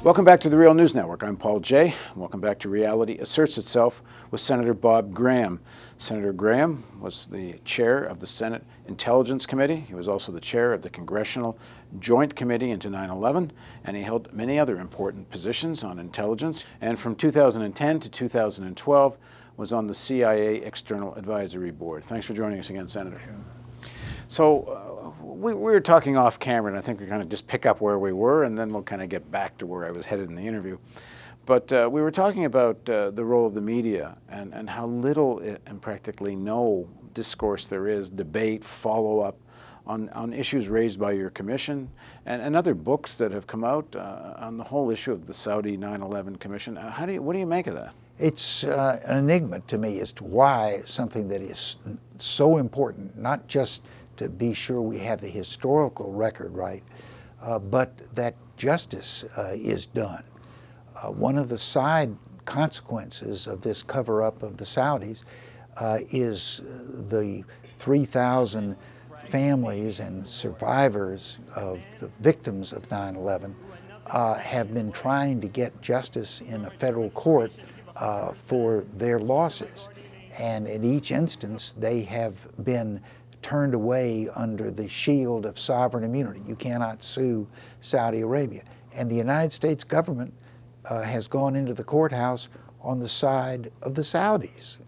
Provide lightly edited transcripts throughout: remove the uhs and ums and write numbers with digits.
Welcome back to the Real News Network. I'm Paul Jay. Welcome back to Reality Asserts Itself with Senator Bob Graham. Senator Graham was the chair of the Senate Intelligence Committee. He was also the chair of the Congressional Joint Committee into 9/11, and he held many other important positions on intelligence. And from 2010 to 2012, was on the CIA External Advisory Board. Thanks for joining us again, Senator. So we were talking off camera, and I think we kind of just pick up where we were, and then we'll kind of get back to where I was headed in the interview. But we were talking about the role of the media and how little and practically no discourse there is, debate, follow-up on issues raised by your commission and other books that have come out on the whole issue of the Saudi 9/11 Commission. What do you make of that? It's an enigma to me as to why something that is so important, not just to be sure we have the historical record right, but that justice is done. One of the side consequences of this cover-up of the Saudis is the 3,000 families and survivors of the victims of 9/11 have been trying to get justice in a federal court for their losses. And in each instance, they have been turned away under the shield of sovereign immunity. You cannot sue Saudi Arabia. And the United States government has gone into the courthouse on the side of the Saudis,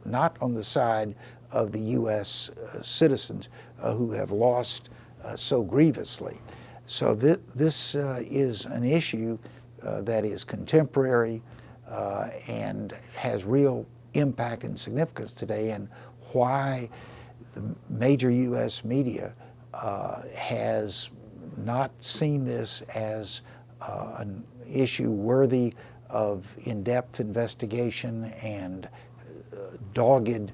not on the side of the U.S. Citizens who have lost so grievously. So this is an issue that is contemporary and has real impact and significance today, and why the major U.S. media has not seen this as an issue worthy of in-depth investigation and dogged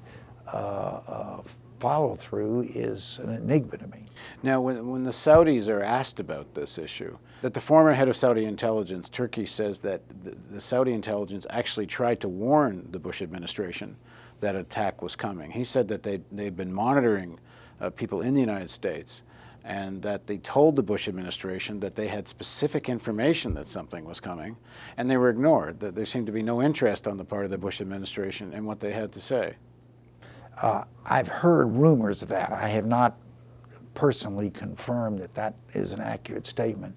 follow-through is an enigma to me. Now, when the Saudis are asked about this issue, that the former head of Saudi intelligence, Turkey, says that the Saudi intelligence actually tried to warn the Bush administration that attack was coming. He said that they've been monitoring people in the United States, and that they told the Bush administration that they had specific information that something was coming, and they were ignored, that there seemed to be no interest on the part of the Bush administration in what they had to say. I've heard rumors of that. I have not personally confirmed that that is an accurate statement,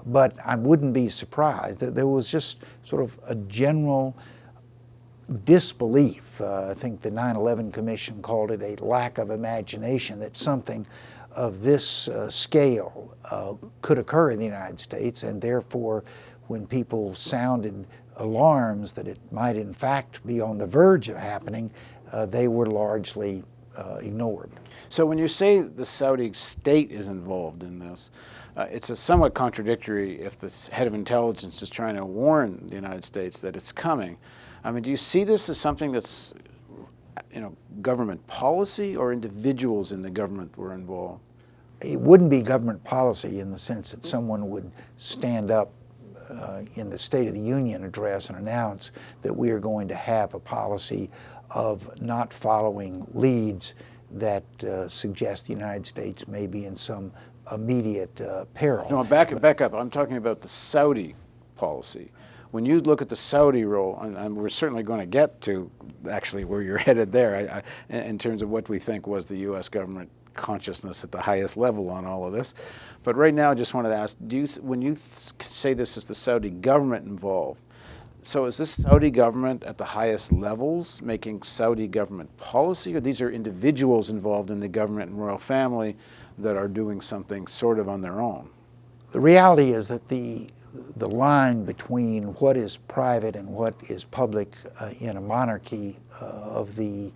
but I wouldn't be surprised that there was just sort of a general disbelief. I think the 9/11 Commission called it a lack of imagination that something of this scale could occur in the United States, and therefore when people sounded alarms that it might in fact be on the verge of happening, they were largely ignored. So when you say the Saudi state is involved in this, it's a somewhat contradictory if the head of intelligence is trying to warn the United States that it's coming. I mean, do you see this as something that's, government policy, or individuals in the government were involved? It wouldn't be government policy in the sense that someone would stand up in the State of the Union address and announce that we are going to have a policy of not following leads that suggest the United States may be in some immediate peril. No, back up. I'm talking about the Saudi policy. When you look at the Saudi role, and we're certainly going to get to actually where you're headed there, in terms of what we think was the U.S. government consciousness at the highest level on all of this. But right now, I just wanted to ask, when you say this is the Saudi government involved, so is this Saudi government at the highest levels making Saudi government policy, or these are individuals involved in the government and royal family that are doing something sort of on their own? The reality is that the line between what is private and what is public in a monarchy of the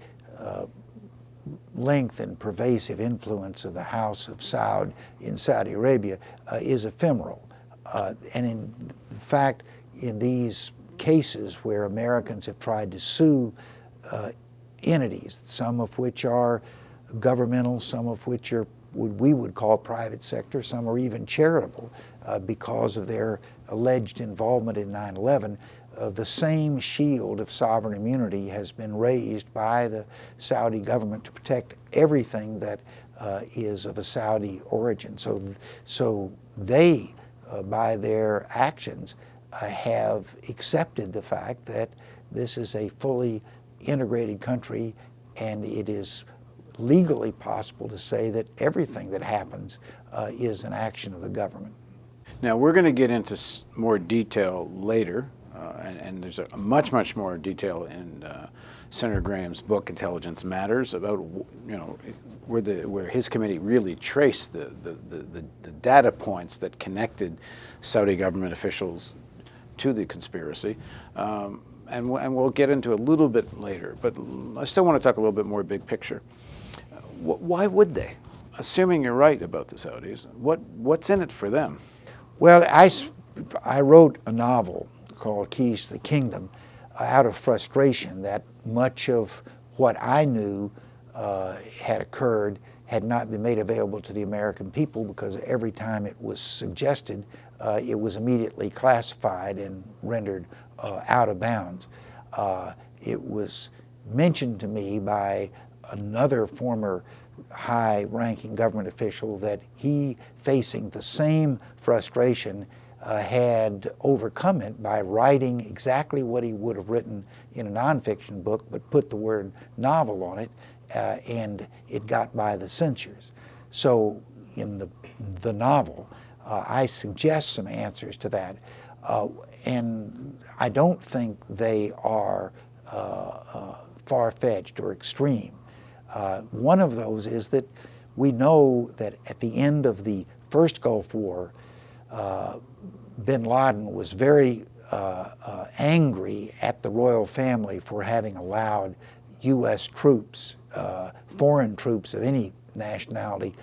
length and pervasive influence of the House of Saud in Saudi Arabia is ephemeral. And in fact, in these cases where Americans have tried to sue entities, some of which are governmental, some of which are what we would call private sector, some are even charitable because of their alleged involvement in 9/11, the same shield of sovereign immunity has been raised by the Saudi government to protect everything that is of a Saudi origin. So they, by their actions, have accepted the fact that this is a fully integrated country, and it is legally possible to say that everything that happens is an action of the government. Now, we're going to get into more detail later, and there's a much more detail in Senator Graham's book, Intelligence Matters, about where his committee really traced the data points that connected Saudi government officials to the conspiracy. And we'll get into a little bit later, but I still want to talk a little bit more big picture. Why would they? Assuming you're right about the Saudis, what's in it for them? Well, I wrote a novel called Keys to the Kingdom out of frustration that much of what I knew had occurred had not been made available to the American people, because every time it was suggested, it was immediately classified and rendered out of bounds. It was mentioned to me by another former high-ranking government official that he, facing the same frustration, had overcome it by writing exactly what he would have written in a nonfiction book, but put the word novel on it, and it got by the censors. So in the novel, I suggest some answers to that, and I don't think they are far-fetched or extreme. One of those is that we know that at the end of the first Gulf War, bin Laden was very angry at the royal family for having allowed U.S. troops, foreign troops of any nationality,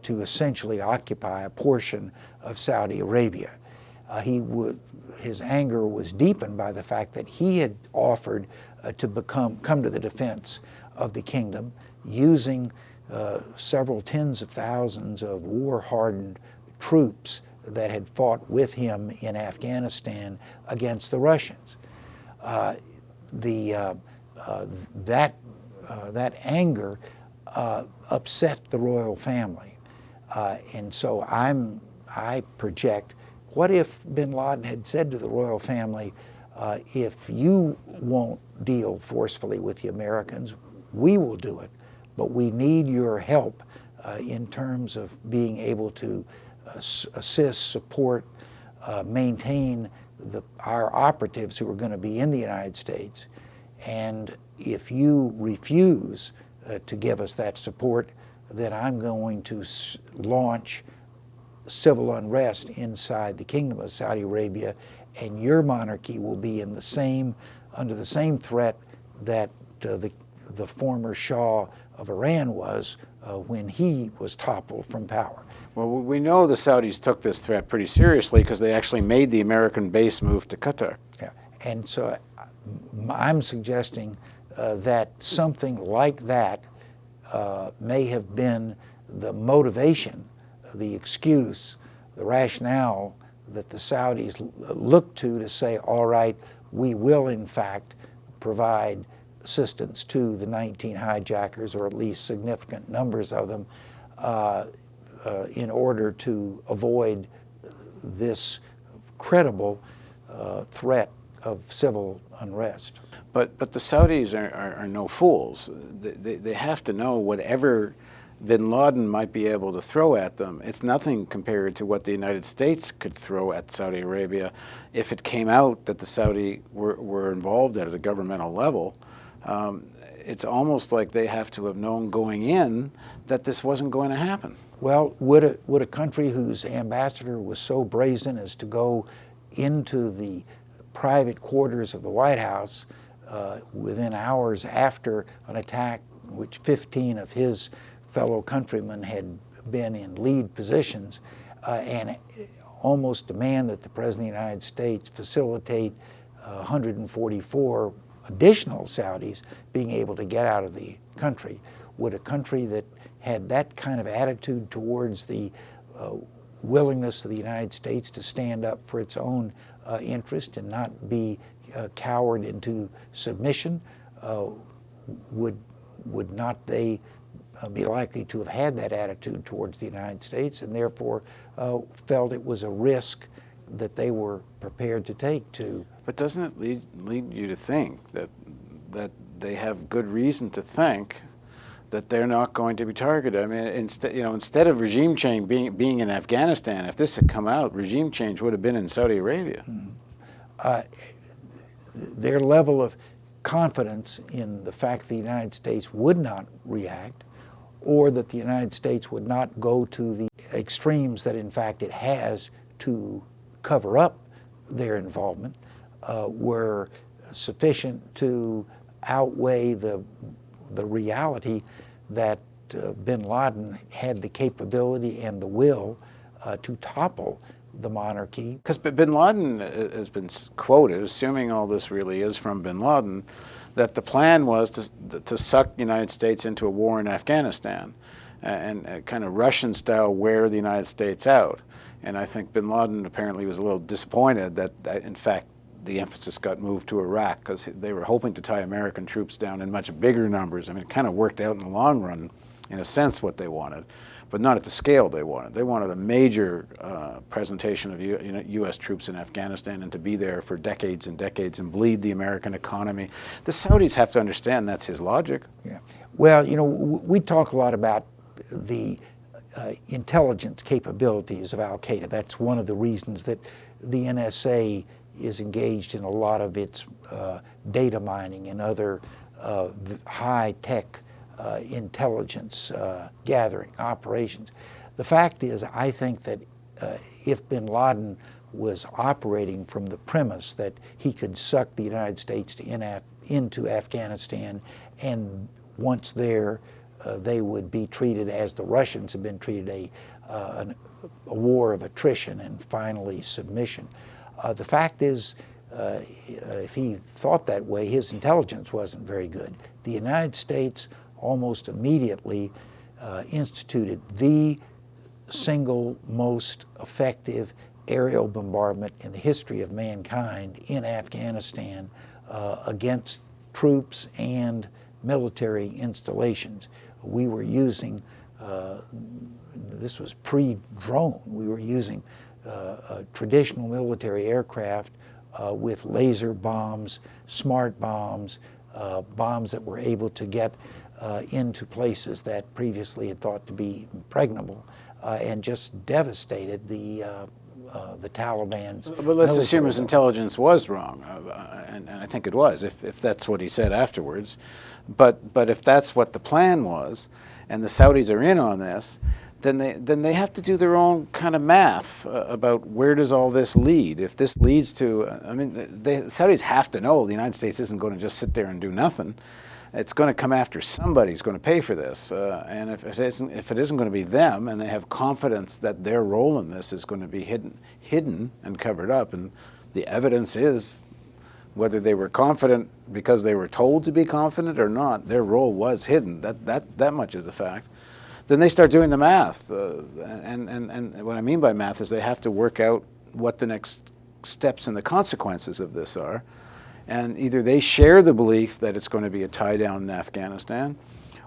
to essentially occupy a portion of Saudi Arabia. His anger was deepened by the fact that he had offered to come to the defense of the kingdom using several tens of thousands of war-hardened troops that had fought with him in Afghanistan against the Russians. That anger upset the royal family, and so I project, what if bin Laden had said to the royal family, if you won't deal forcefully with the Americans, we will do it, but we need your help in terms of being able to assist, support, maintain our operatives who are going to be in the United States. And if you refuse to give us that support, then I'm going to launch civil unrest inside the Kingdom of Saudi Arabia, and your monarchy will be under the same threat that the former Shah of Iran was when he was toppled from power. Well, we know the Saudis took this threat pretty seriously, because they actually made the American base move to Qatar. Yeah, and so I'm suggesting that something like that may have been the motivation, the excuse, the rationale that the Saudis looked to say, all right, we will in fact provide assistance to the 19 hijackers, or at least significant numbers of them, in order to avoid this credible threat of civil unrest. But the Saudis are no fools. They have to know whatever bin Laden might be able to throw at them, it's nothing compared to what the United States could throw at Saudi Arabia if it came out that the Saudi were involved at a governmental level. It's almost like they have to have known going in that this wasn't going to happen. Well, would a country whose ambassador was so brazen as to go into the private quarters of the White House within hours after an attack which 15 of his fellow countrymen had been in lead positions, and almost demand that the President of the United States facilitate 144 additional Saudis being able to get out of the country? Would a country that had that kind of attitude towards the willingness of the United States to stand up for its own interest and not be cowered into submission, would not they be likely to have had that attitude towards the United States, and therefore felt it was a risk that they were prepared to take to. But doesn't it lead you to think that they have good reason to think that they're not going to be targeted? I mean, instead of regime change being in Afghanistan, if this had come out, regime change would have been in Saudi Arabia. Their level of confidence in the fact the United States would not react, or that the United States would not go to the extremes that in fact it has to cover up their involvement, were sufficient to outweigh the reality that bin Laden had the capability and the will to topple the monarchy. Because bin Laden has been quoted, assuming all this really is from bin Laden, that the plan was to suck the United States into a war in Afghanistan and kind of Russian style wear the United States out. And I think bin Laden apparently was a little disappointed that in fact the emphasis got moved to Iraq, because they were hoping to tie American troops down in much bigger numbers. I mean, it kind of worked out in the long run, in a sense, what they wanted, but not at the scale they wanted. They wanted a major presentation of U.S. troops in Afghanistan and to be there for decades and decades and bleed the American economy. The Saudis have to understand that's his logic. Yeah. Well, we talk a lot about the intelligence capabilities of al-Qaeda. That's one of the reasons that the NSA is engaged in a lot of its data mining and other high-tech intelligence gathering operations. The fact is, I think that if bin Laden was operating from the premise that he could suck the United States into Afghanistan, and once there, they would be treated as the Russians have been treated, a war of attrition and finally submission. The fact is, if he thought that way, his intelligence wasn't very good. The United States almost immediately instituted the single most effective aerial bombardment in the history of mankind in Afghanistan against troops and military installations. We were using, this was pre-drone, we were using traditional military aircraft with laser bombs, smart bombs, bombs that were able to get into places that previously had thought to be impregnable, and just devastated the Taliban's. But let's assume his intelligence was wrong, and I think it was, if that's what he said afterwards. But if that's what the plan was, and the Saudis are in on this, then they have to do their own kind of math about where does all this lead. If this leads to, I mean, the Saudis have to know the United States isn't going to just sit there and do nothing. It's going to come after somebody's going to pay for this, and if it isn't going to be them, and they have confidence that their role in this is going to be hidden and covered up, and the evidence is, whether they were confident because they were told to be confident or not, their role was hidden. That much is a fact. Then they start doing the math, and what I mean by math is they have to work out what the next steps and the consequences of this are, and either they share the belief that it's going to be a tie down in Afghanistan,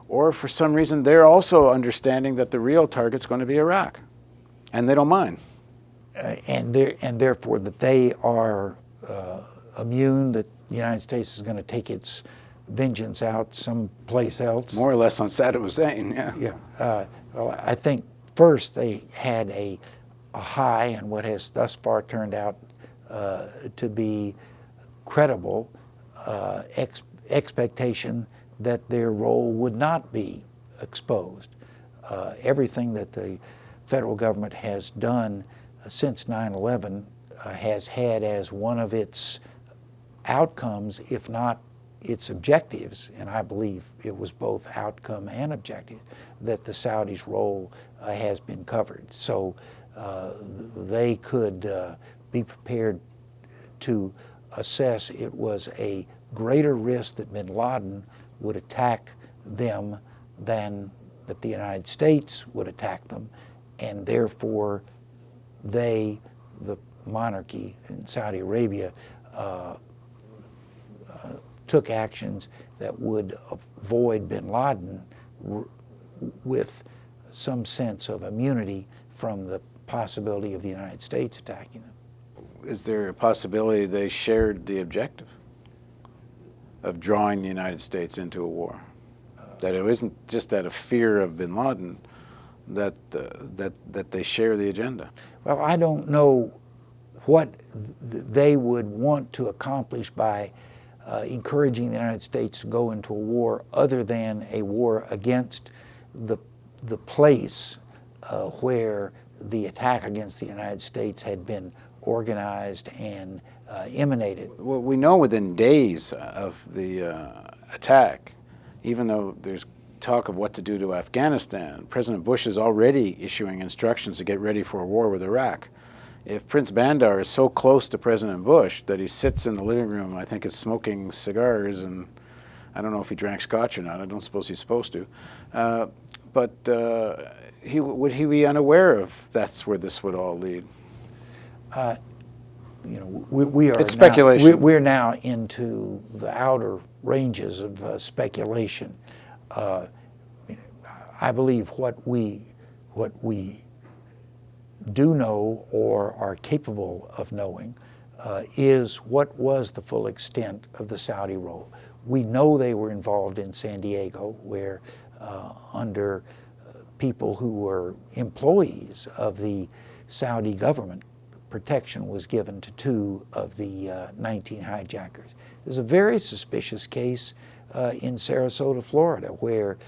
or for some reason they're also understanding that the real target's going to be Iraq, and they don't mind. And therefore that they are immune, that the United States is going to take its vengeance out someplace else. More or less on Saddam Hussein, yeah. Yeah. Well, I think first they had a high, and what has thus far turned out to be credible expectation that their role would not be exposed. Everything that the federal government has done since 9/11 has had as one of its outcomes, if not its objectives, and I believe it was both outcome and objective, that the Saudis' role has been covered. So they could be prepared to assess it was a greater risk that bin Laden would attack them than that the United States would attack them, and therefore they, the monarchy in Saudi Arabia, took actions that would avoid bin Laden with some sense of immunity from the possibility of the United States attacking them. is there a possibility they shared the objective of drawing the United States into a war? That it isn't just out of fear of bin Laden, that they share the agenda? Well, I don't know what they would want to accomplish by encouraging the United States to go into a war other than a war against the place where the attack against the United States had been organized and emanated. Well, we know within days of the attack, even though there's talk of what to do to Afghanistan, President Bush is already issuing instructions to get ready for a war with Iraq. If Prince Bandar is so close to President Bush that he sits in the living room, I think it's smoking cigars, and I don't know if he drank scotch or not. I don't suppose he's supposed to. But would he be unaware of that's where this would all lead? You know, we are. It's speculation. We're now into the outer ranges of speculation. I believe what we do know or are capable of knowing is what was the full extent of the Saudi role. We know they were involved in San Diego, where under people who were employees of the Saudi government, protection was given to 2 of the 19 hijackers. There's a very suspicious case in Sarasota, Florida, where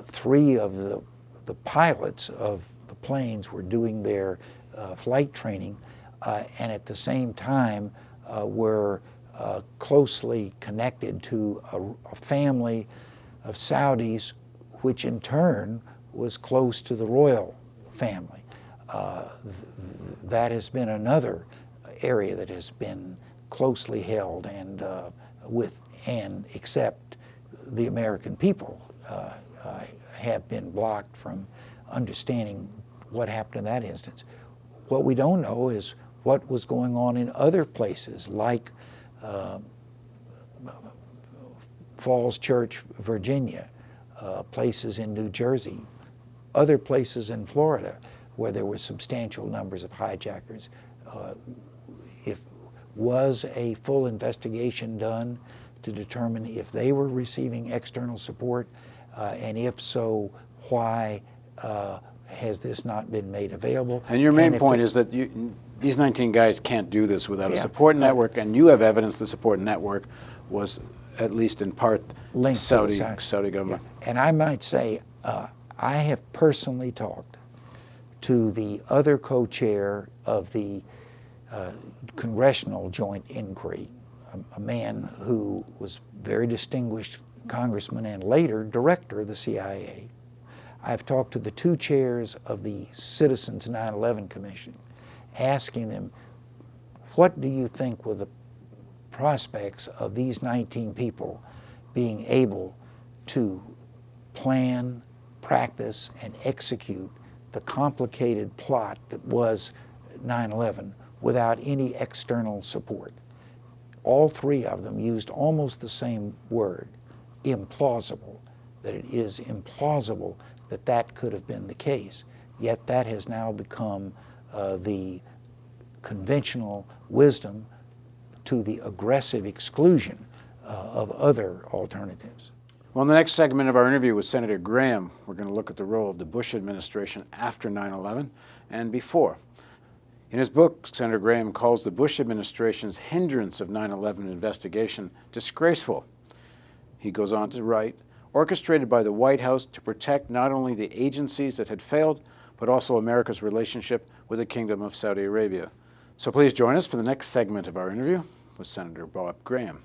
3 of the pilots of the planes were doing their flight training and at the same time were closely connected to a family of Saudis, which in turn was close to the royal family. That has been another area that has been closely held and except the American people have been blocked from understanding what happened in that instance. What we don't know is what was going on in other places like Falls Church, Virginia, places in New Jersey, other places in Florida where there were substantial numbers of hijackers. Was a full investigation done to determine if they were receiving external support, and if so, why has this not been made available? And your main point is that these 19 guys can't do this without a support network, and you have evidence the support network was at least in part linked Saudi to Saudi government. Yeah. And I might say, I have personally talked to the other co-chair of the Congressional Joint Inquiry, a man who was very distinguished congressman and later director of the CIA. I've talked to the 2 chairs of the Citizens 9/11 Commission, asking them, what do you think were the prospects of these 19 people being able to plan, practice, and execute the complicated plot that was 9/11 without any external support? All 3 of them used almost the same word, implausible, that it is implausible that that could have been the case. Yet that has now become the conventional wisdom to the aggressive exclusion of other alternatives. Well, in the next segment of our interview with Senator Graham, we're going to look at the role of the Bush administration after 9/11 and before. In his book, Senator Graham calls the Bush administration's hindrance of 9/11 investigation disgraceful. He goes on to write, orchestrated by the White House to protect not only the agencies that had failed, but also America's relationship with the Kingdom of Saudi Arabia. So please join us for the next segment of our interview with Senator Bob Graham.